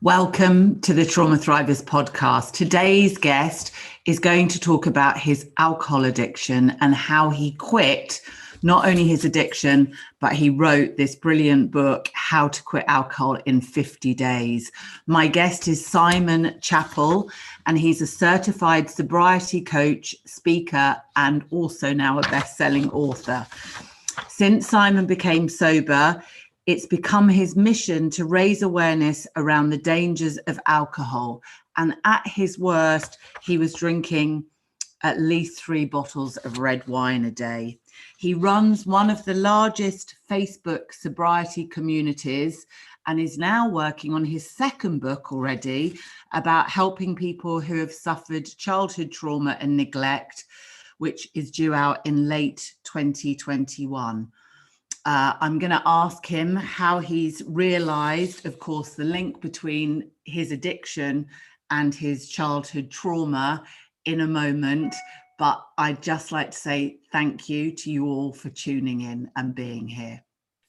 Welcome to the Trauma Thrivers podcast. Today's guest is going to talk about his alcohol addiction and how he quit not only his addiction, but he wrote this brilliant book, How to Quit Alcohol in 50 Days. My guest is Simon Chappell, and he's a certified sobriety coach, speaker, and also now a best-selling author. Since Simon became sober, it's become his mission to raise awareness around the dangers of alcohol. And at his worst, he was drinking at least 3 bottles of red wine a day. He runs one of the largest Facebook sobriety communities and is now working on his second book already about helping people who have suffered childhood trauma and neglect, which is due out in late 2021. I'm going to ask him how he's realized, of course, the link between his addiction and his childhood trauma in a moment. But I'd just like to say thank you to you all for tuning in and being here.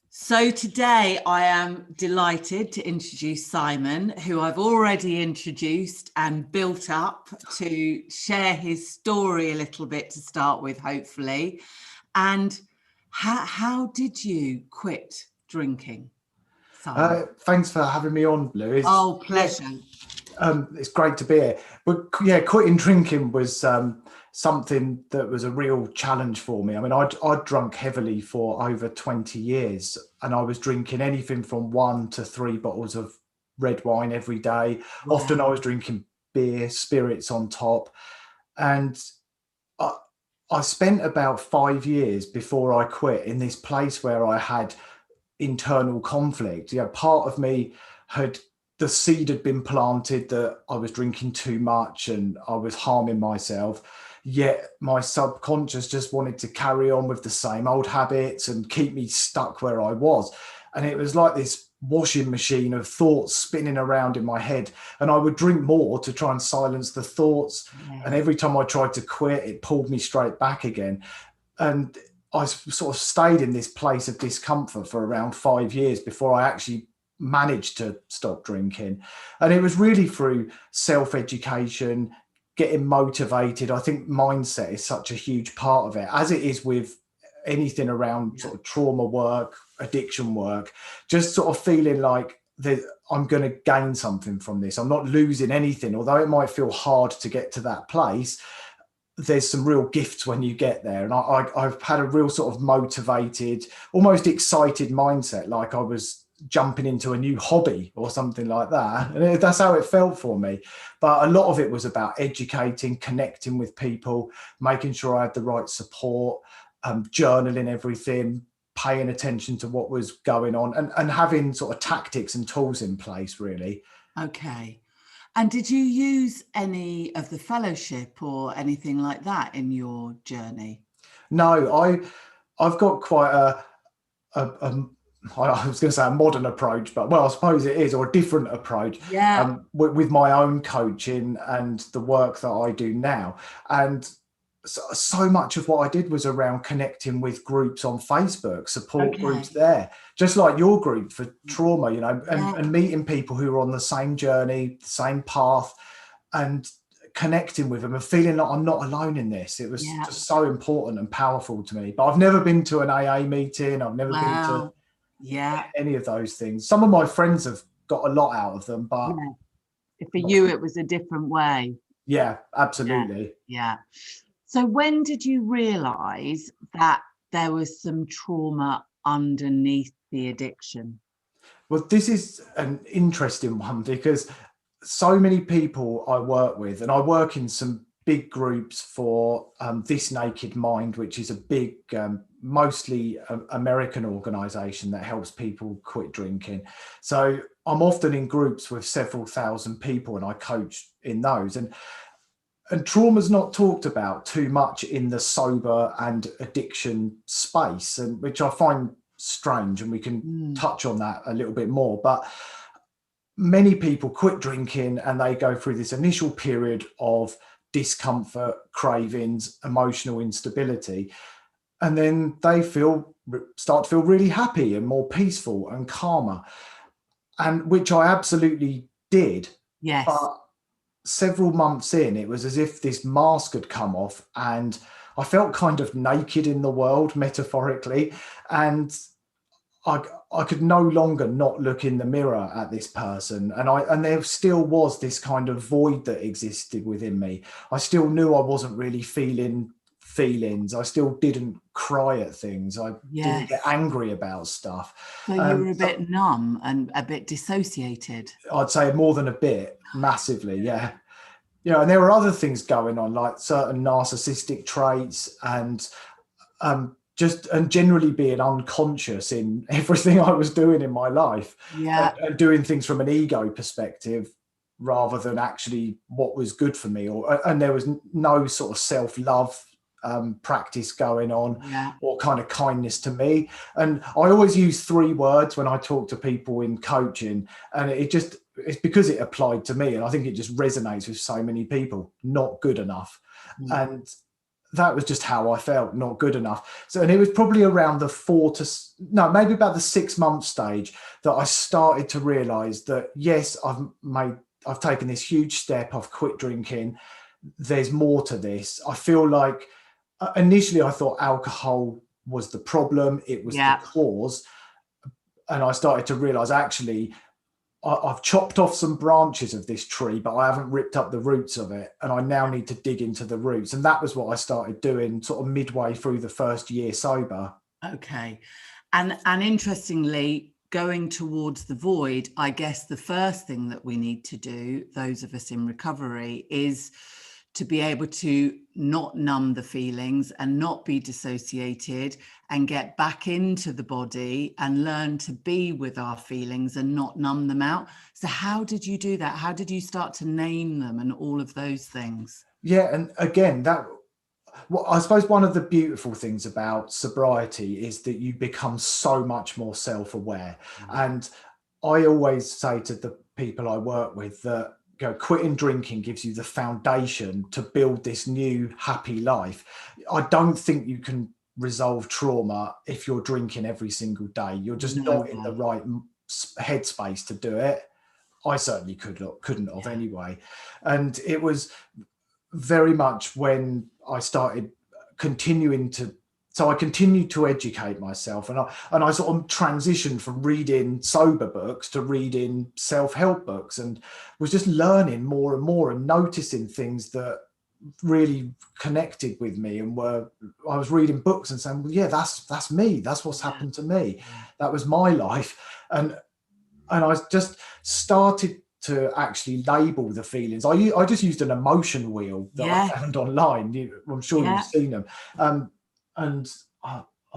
So today I am delighted to introduce Simon, who I've already introduced and built up to share his story a little bit to start with, hopefully. And how did you quit drinking, Simon? Thanks for having me on, Louise. Oh, pleasure. It's great to be here. But yeah, quitting drinking was something that was a real challenge for me. I mean, I'd drunk heavily for over 20 years, and I was drinking anything from 1 to 3 bottles of red wine every day. Wow. Often I was drinking beer, spirits on top. And I spent about 5 years before I quit in this place where I had internal conflict. You know, part of me the seed had been planted that I was drinking too much and I was harming myself. Yet my subconscious just wanted to carry on with the same old habits and keep me stuck where I was. And it was like this washing machine of thoughts spinning around in my head, and I would drink more to try and silence the thoughts. And every time I tried to quit, it pulled me straight back again. And I sort of stayed in this place of discomfort for around 5 years before I actually managed to stop drinking. And it was really through self-education, getting motivated. I think mindset is such a huge part of it, as it is with anything around sort of trauma work, addiction work, just sort of feeling like that I'm going to gain something from this. I'm not losing anything. Although it might feel hard to get to that place, there's some real gifts when you get there. And I've had a real sort of motivated, almost excited mindset, like I was jumping into a new hobby or something like that. And that's how it felt for me. But a lot of it was about educating, connecting with people, making sure I had the right support, journaling everything, paying attention to what was going on, and having sort of tactics and tools in place, really. Okay. And did you use any of the fellowship or anything like that in your journey? No, I've got quite I was going to say a modern approach, but well, I suppose it is, or a different approach. Yeah. With my own coaching and the work that I do now. And so much of what I did was around connecting with groups on Facebook, support groups there, just like your group for trauma, you know, and meeting people who are on the same journey, the same path, and connecting with them and feeling like I'm not alone in this. It was just so important and powerful to me. But I've never been to an AA meeting. I've never been to any of those things. Some of my friends have got a lot out of them, but for you, it was a different way. Yeah, absolutely. Yeah. So when did you realize that there was some trauma underneath the addiction? Well, this is an interesting one because so many people I work with, and I work in some big groups for This Naked Mind, which is a big, mostly American organization that helps people quit drinking. So I'm often in groups with several thousand people and I coach in those. And trauma's not talked about too much in the sober and addiction space, and which I find strange, and we can touch on that a little bit more. But many people quit drinking and they go through this initial period of discomfort, cravings, emotional instability, and then they start to feel really happy and more peaceful and calmer, and which I absolutely did. Yes. But several months in, it was as if this mask had come off, and I felt kind of naked in the world, metaphorically. And I could no longer not look in the mirror at this person, and there still was this kind of void that existed within me. I still knew I wasn't really feeling feelings. I still didn't cry at things. I didn't get angry about stuff. So you were a bit numb and a bit dissociated. I'd say more than a bit, massively, yeah. And there were other things going on, like certain narcissistic traits, and just generally being unconscious in everything I was doing in my life, and doing things from an ego perspective rather than actually what was good for me, and there was no sort of self-love practice going on, or kind of kindness to me. And I always use 3 words when I talk to people in coaching, and it's because it applied to me, and I think it just resonates with so many people: not good enough. And that was just how I felt, not good enough. So, and it was probably around maybe about the 6-month stage that I started to realize that, yes, I've taken this huge step. I've quit drinking. There's more to this. I feel like initially I thought alcohol was the problem. It was the cause. And I started to realize, actually, I've chopped off some branches of this tree, but I haven't ripped up the roots of it. And I now need to dig into the roots. And that was what I started doing sort of midway through the first year sober. Okay. And interestingly, going towards the void, I guess the first thing that we need to do, those of us in recovery, is to be able to not numb the feelings and not be dissociated, and get back into the body and learn to be with our feelings and not numb them out. So how did you do that? How did you start to name them and all of those things? Yeah. And again, I suppose one of the beautiful things about sobriety is that you become so much more self-aware. And I always say to the people I work with that, quitting drinking gives you the foundation to build this new happy life. I don't think you can resolve trauma if you're drinking every single day. You're just not in the right headspace to do it. I certainly couldn't have anyway. And it was very much when I started I continued to educate myself, and I sort of transitioned from reading sober books to reading self-help books, and was just learning more and more and noticing things that really connected with me. And I was reading books and saying, well, yeah, that's me. That's what's happened to me. That was my life. And I just started to actually label the feelings. I just used an emotion wheel that I found online. I'm sure you've seen them. And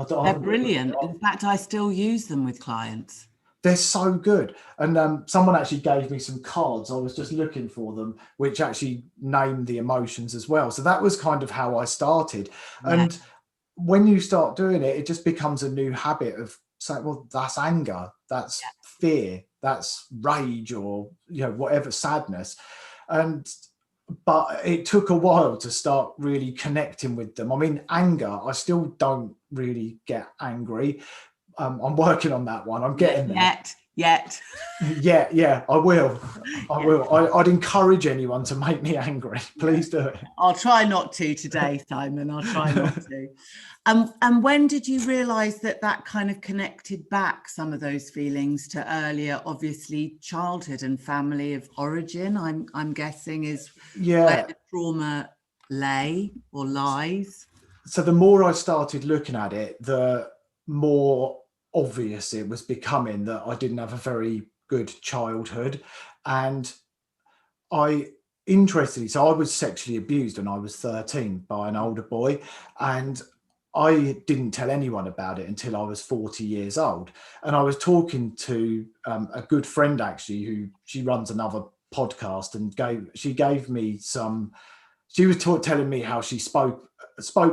they're brilliant. In fact, I still use them with clients. They're so good. And someone actually gave me some cards. I was just looking for them, which actually named the emotions as well. So that was kind of how I started. And when you start doing it, it just becomes a new habit of saying, well, that's anger, that's fear, that's rage, or whatever, sadness. But it took a while to start really connecting with them. I mean, anger, I still don't really get angry. I'm working on that one. I'm getting there. Yet. Yeah, I will. I'd encourage anyone to make me angry. Please do it. I'll try not to today, Simon. I'll try not to. And when did you realise that kind of connected back some of those feelings to earlier, obviously, childhood and family of origin? I'm guessing is where the trauma lay or lies. So the more I started looking at it, the more obvious it was becoming that I didn't have a very good childhood. And so I was sexually abused when I was 13 by an older boy, and I didn't tell anyone about it until I was 40 years old. And I was talking to a good friend, actually, she runs another podcast, and she was telling me how she spoke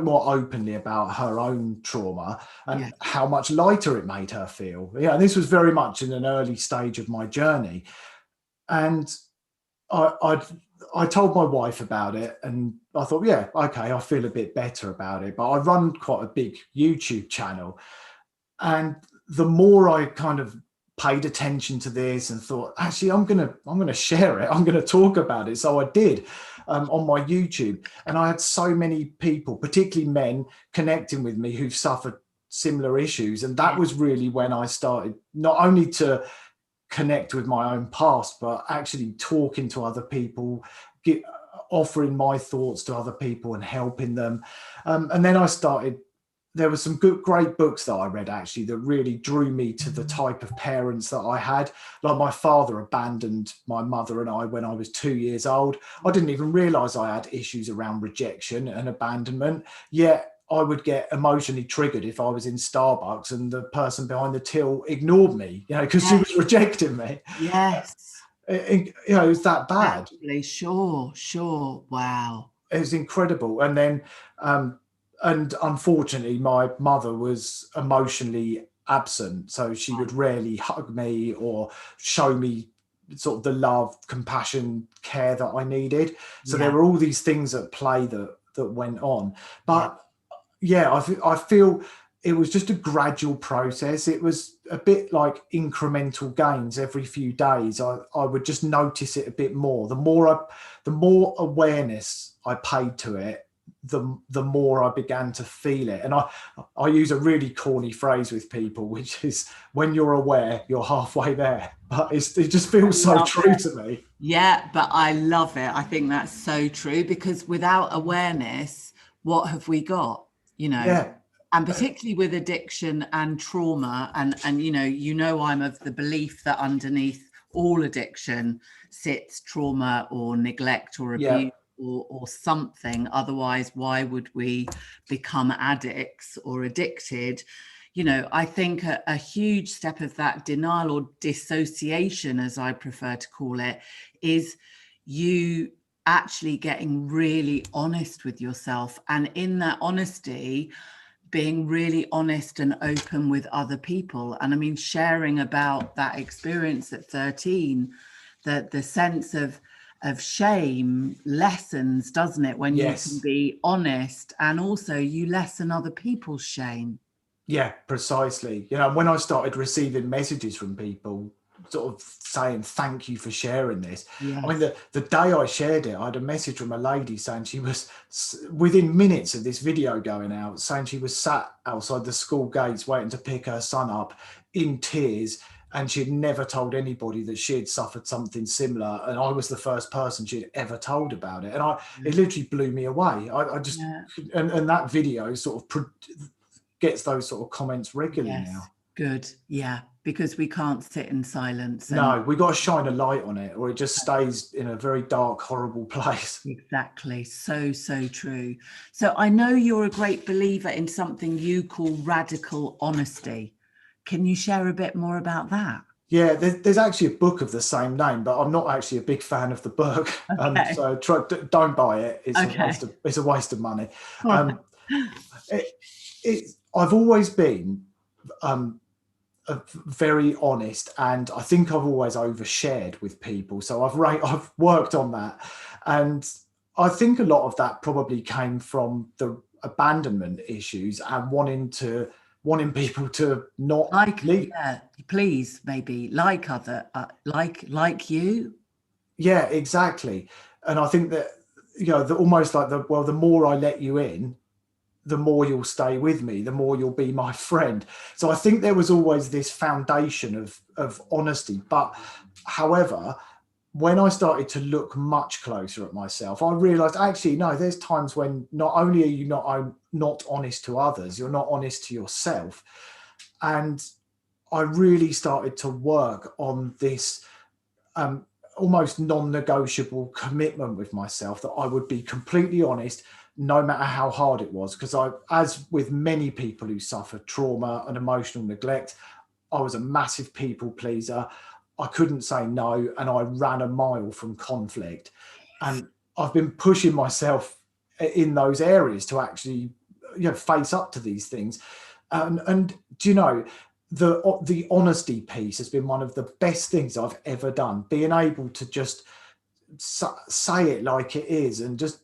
more openly about her own trauma and how much lighter it made her feel. Yeah, this was very much in an early stage of my journey. And I told my wife about it, and I thought, yeah, okay, I feel a bit better about it. But I run quite a big YouTube channel. And the more I kind of paid attention to this and thought, actually, I'm gonna share it. I'm gonna talk about it. So I did on my YouTube, and I had so many people, particularly men, connecting with me who've suffered similar issues, and that was really when I started not only to connect with my own past, but actually talking to other people, offering my thoughts to other people and helping them. And then I started, there were some great books that I read actually that really drew me to the type of parents that I had. Like my father abandoned my mother and I when I was 2 years old. I didn't even realize I had issues around rejection and abandonment, yet I would get emotionally triggered if I was in Starbucks and the person behind the till ignored me, because she was rejecting me. Yes. It was that bad. Absolutely. Sure. Wow. It was incredible. And then, and unfortunately, my mother was emotionally absent. So she would rarely hug me or show me sort of the love, compassion, care that I needed. So there were all these things at play that went on. But I feel it was just a gradual process. It was a bit like incremental gains every few days. I would just notice it a bit more. The more awareness I paid to it, the more I began to feel it. And I use a really corny phrase with people, which is, when you're aware, you're halfway there. But it just feels so true to me. Yeah, but I love it. I think that's so true, because without awareness, what have we got? And particularly with addiction and trauma, and I'm of the belief that underneath all addiction sits trauma or neglect or abuse or something. Otherwise, why would we become addicts or addicted? I think a huge step of that denial or dissociation, as I prefer to call it, is you actually getting really honest with yourself, and in that honesty being really honest and open with other people. And I mean, sharing about that experience at 13, the sense of shame lessens, doesn't it, when you can be honest, and also you lessen other people's shame. Yeah, precisely. When I started receiving messages from people sort of saying thank you for sharing this. I mean, the day I shared it, I had a message from a lady saying she was, within minutes of this video going out, saying she was sat outside the school gates waiting to pick her son up in tears, and she'd never told anybody that she had suffered something similar, and I was the first person she'd ever told about it. And it literally blew me away. I just and that video sort of gets those sort of comments regularly now. Good. Yeah, because we can't sit in silence. No, we got to shine a light on it, or it just stays in a very dark, horrible place. Exactly. So true. So I know you're a great believer in something you call radical honesty. Can you share a bit more about that? Yeah, there's actually a book of the same name, but I'm not actually a big fan of the book. So don't buy it. It's a waste of money. I've always been very honest, and I think I've always overshared with people. So I've worked on that, and I think a lot of that probably came from the abandonment issues and wanting people to not leave. Yeah, please, maybe like other like you. Yeah, exactly. And I think that almost like the more I let you in, the more you'll stay with me, the more you'll be my friend. So I think there was always this foundation of honesty. But however, when I started to look much closer at myself, I realized, actually, no, there's times when not only are you not honest to others, you're not honest to yourself. And I really started to work on this almost non-negotiable commitment with myself that I would be completely honest, no matter how hard it was. Because as with many people who suffer trauma and emotional neglect, I was a massive people pleaser. I couldn't say no, and I ran a mile from conflict. And I've been pushing myself in those areas to actually, face up to these things. And do you know, the honesty piece has been one of the best things I've ever done. Being able to just say it like it is, and just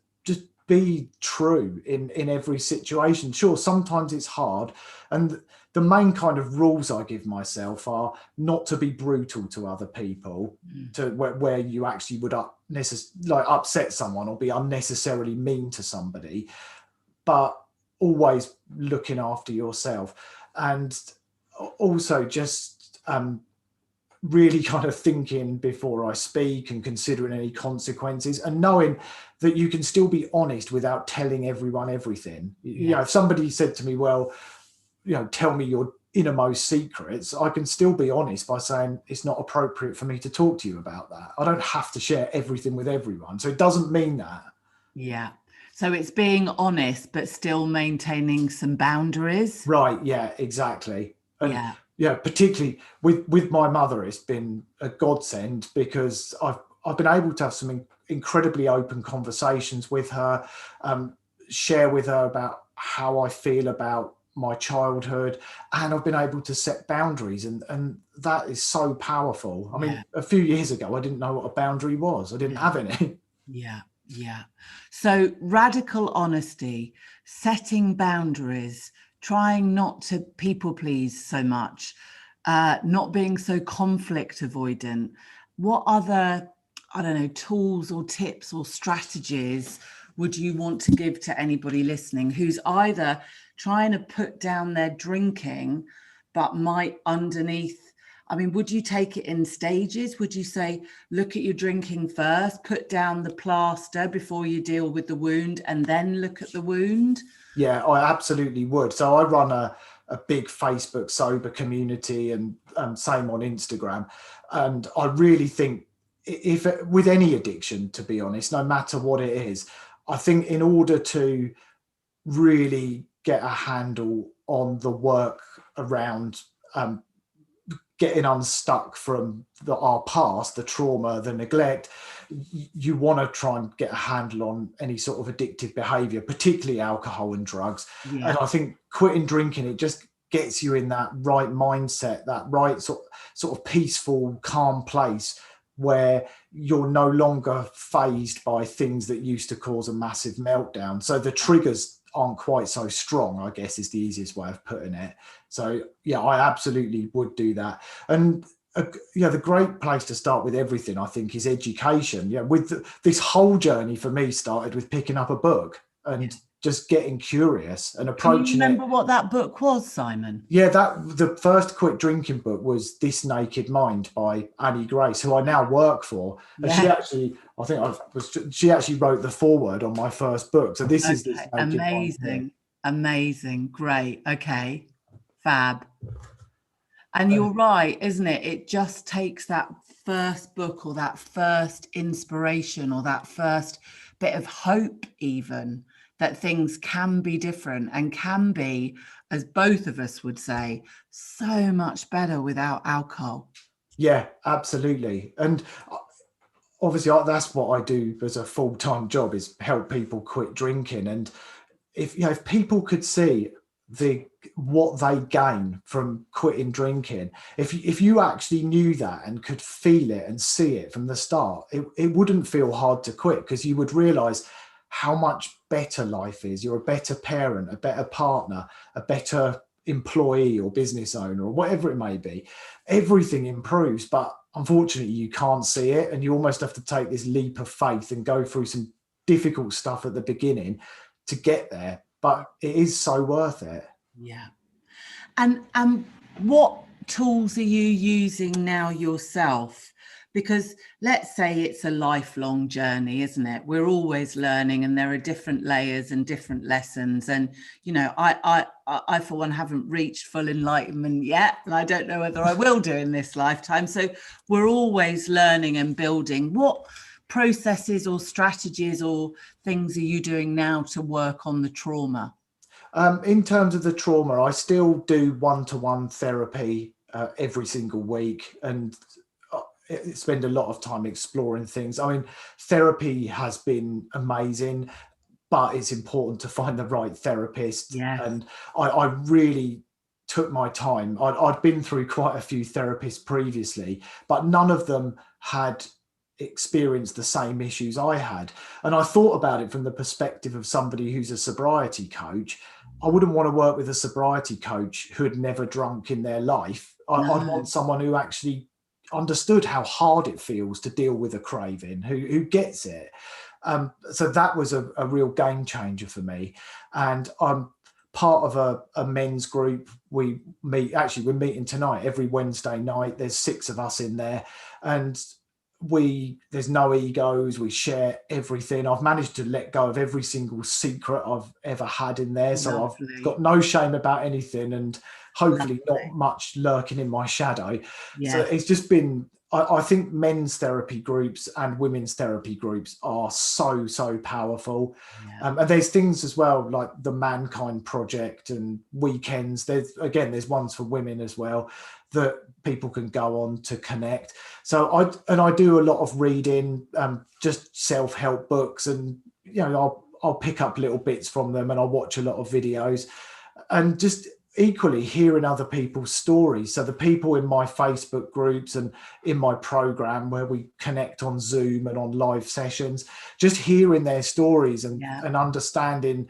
be true in every situation. Sure, sometimes it's hard, and the main kind of rules I give myself are not to be brutal to other people, to where you actually would upset someone or be unnecessarily mean to somebody, but always looking after yourself. And also just really kind of thinking before I speak and considering any consequences, and knowing that you can still be honest without telling everyone everything. You know, if somebody said to me, well, you know, tell me your innermost secrets, I can still be honest by saying it's not appropriate for me to talk to you about that. I don't have to share everything with everyone. So it doesn't mean that. Yeah. So it's being honest, but still maintaining some boundaries. Right. Yeah, exactly. And Yeah. yeah, particularly with my mother, it's been a godsend, because I've been able to have some incredibly open conversations with her, share with her about how I feel about my childhood, and I've been able to set boundaries, and that is so powerful. I mean, a few years ago, I didn't know what a boundary was. I didn't have any. Yeah. Yeah. So radical honesty, setting boundaries, trying not to people please so much, not being so conflict avoidant. What other, I don't know, tools or tips or strategies would you want to give to anybody listening who's either trying to put down their drinking, but might underneath, I mean, would you take it in stages? Would you say, look at your drinking first, put down the plaster before you deal with the wound, and then look at the wound? Yeah, I absolutely would. So I run a big Facebook sober community, and same on Instagram. And I really think, if with any addiction, to be honest, no matter what it is, I think in order to really get a handle on the work around getting unstuck from our past, the trauma, the neglect, you want to try and get a handle on any sort of addictive behavior, particularly alcohol and drugs. Yeah. And I think quitting drinking, it just gets you in that right mindset, that right sort of peaceful, calm place where you're no longer fazed by things that used to cause a massive meltdown. So the triggers aren't quite so strong, I guess, is the easiest way of putting it. So yeah, I absolutely would do that. And the great place to start with everything, I think, is education. Yeah, this whole journey for me started with picking up a book and just getting curious and approaching it. Can you remember what that book was, Simon? Yeah, the first quit drinking book was This Naked Mind by Annie Grace, who I now work for. And she actually, she actually wrote the foreword on my first book. So this is This Naked Mind. Amazing, great. Okay, fab. And you're right, isn't it? It just takes that first book or that first inspiration or that first bit of hope, even, that things can be different and can be, as both of us would say, so much better without alcohol. Yeah, absolutely. And obviously that's what I do as a full-time job, is help people quit drinking. And if people could see what they gain from quitting drinking, if you actually knew that and could feel it and see it from the start, it wouldn't feel hard to quit, because you would realize how much better life is. You're a better parent, a better partner, a better employee or business owner, or whatever it may be. Everything improves, but unfortunately you can't see it, and you almost have to take this leap of faith and go through some difficult stuff at the beginning to get there. But it is so worth it. Yeah. And what tools are you using now yourself? Because let's say it's a lifelong journey, isn't it? We're always learning, and there are different layers and different lessons. And, you know, I for one, haven't reached full enlightenment yet, and I don't know whether I will do in this lifetime. So we're always learning and building. What processes or strategies or things are you doing now to work on the trauma? In terms of the trauma, I still do one-to-one therapy every single week, and spend a lot of time exploring things. I mean, therapy has been amazing, but it's important to find the right therapist. Yes. And I really took my time. I'd been through quite a few therapists previously, but none of them had experienced the same issues I had. And I thought about it from the perspective of somebody who's a sobriety coach. I wouldn't want to work with a sobriety coach who had never drunk in their life. I'd want someone who actually understood how hard it feels to deal with a craving, who gets it. So that was a real game changer for me. And I'm part of a men's group. We're meeting tonight, every Wednesday night. There's 6 of us in there, and there's no egos. We share everything. I've managed to let go of every single secret I've ever had in there. So I've got no shame about anything, and hopefully not much lurking in my shadow. Yeah. So it's just been, I think men's therapy groups and women's therapy groups are so powerful. Yeah. And there's things as well, like the Mankind Project and weekends. There's ones for women as well that people can go on to connect. So I do a lot of reading, just self-help books, and I'll pick up little bits from them, and I'll watch a lot of videos, and just equally hearing other people's stories. So the people in my Facebook groups and in my program where we connect on Zoom and on live sessions, just hearing their stories and understanding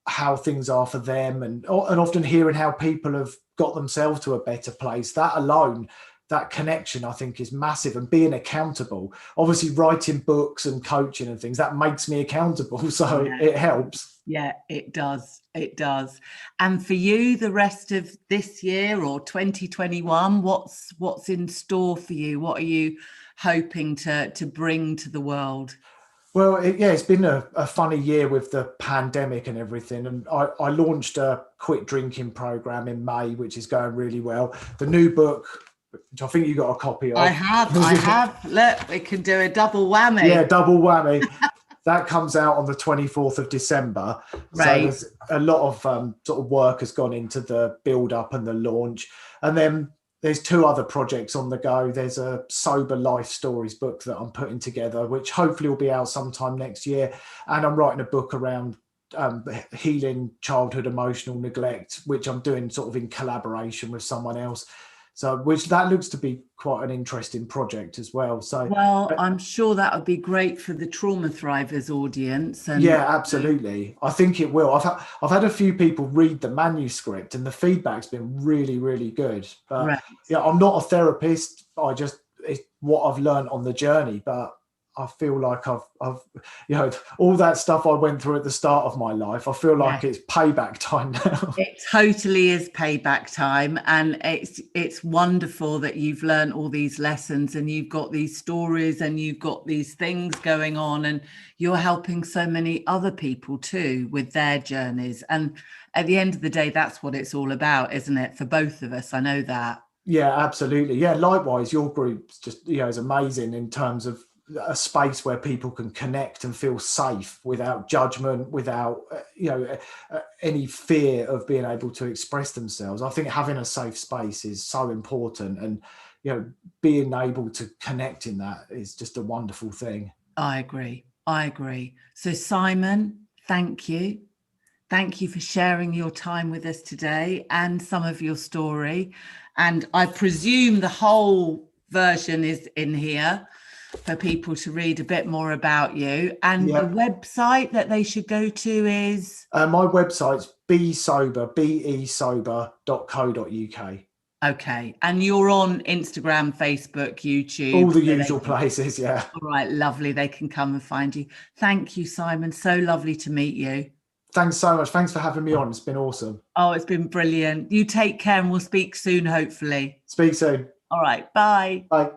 how things are for them, and often hearing how people have got themselves to a better place. That alone, that connection, I think, is massive. And being accountable, obviously writing books and coaching and things, that makes me accountable. So it helps. Yeah, it does. It does. And for you, the rest of this year or 2021, what's in store for you? What are you hoping to bring to the world? Well, it's been a funny year with the pandemic and everything. And I launched a quit drinking program in May, which is going really well. The new book, which I think you got a copy of. I have. Look, we can do a double whammy. Yeah, double whammy. That comes out on the 24th of December. Right. So there's a lot of sort of work has gone into the build up and the launch. And then there's 2 other projects on the go. There's a sober life stories book that I'm putting together, which hopefully will be out sometime next year. And I'm writing a book around healing childhood emotional neglect, which I'm doing sort of in collaboration with someone else. So, which that looks to be quite an interesting project as well. So, well, I'm sure that would be great for the Trauma Thrivers audience. And yeah, absolutely. I think it will. I've had a few people read the manuscript, and the feedback's been really, really good. But I'm not a therapist. It's what I've learned on the journey. But I feel like I've all that stuff I went through at the start of my life, I feel like it's payback time now. It totally is payback time. And it's wonderful that you've learned all these lessons, and you've got these stories, and you've got these things going on, and you're helping so many other people too with their journeys. And at the end of the day, that's what it's all about, isn't it? For both of us. I know that. Yeah, absolutely. Yeah. Likewise, your group's just, is amazing in terms of a space where people can connect and feel safe without judgment, without any fear of being able to express themselves. I think having a safe space is so important, and being able to connect in that is just a wonderful thing. I agree. So Simon, thank you for sharing your time with us today and some of your story. And I presume the whole version is in here for people to read a bit more about you. And the website that they should go to is? My website's besober.co.uk. Okay. And you're on Instagram, Facebook, YouTube? All the usual places, yeah. All right, lovely. They can come and find you. Thank you, Simon. So lovely to meet you. Thanks so much. Thanks for having me on. It's been awesome. Oh, it's been brilliant. You take care, and we'll speak soon, hopefully. Speak soon. All right. Bye. Bye.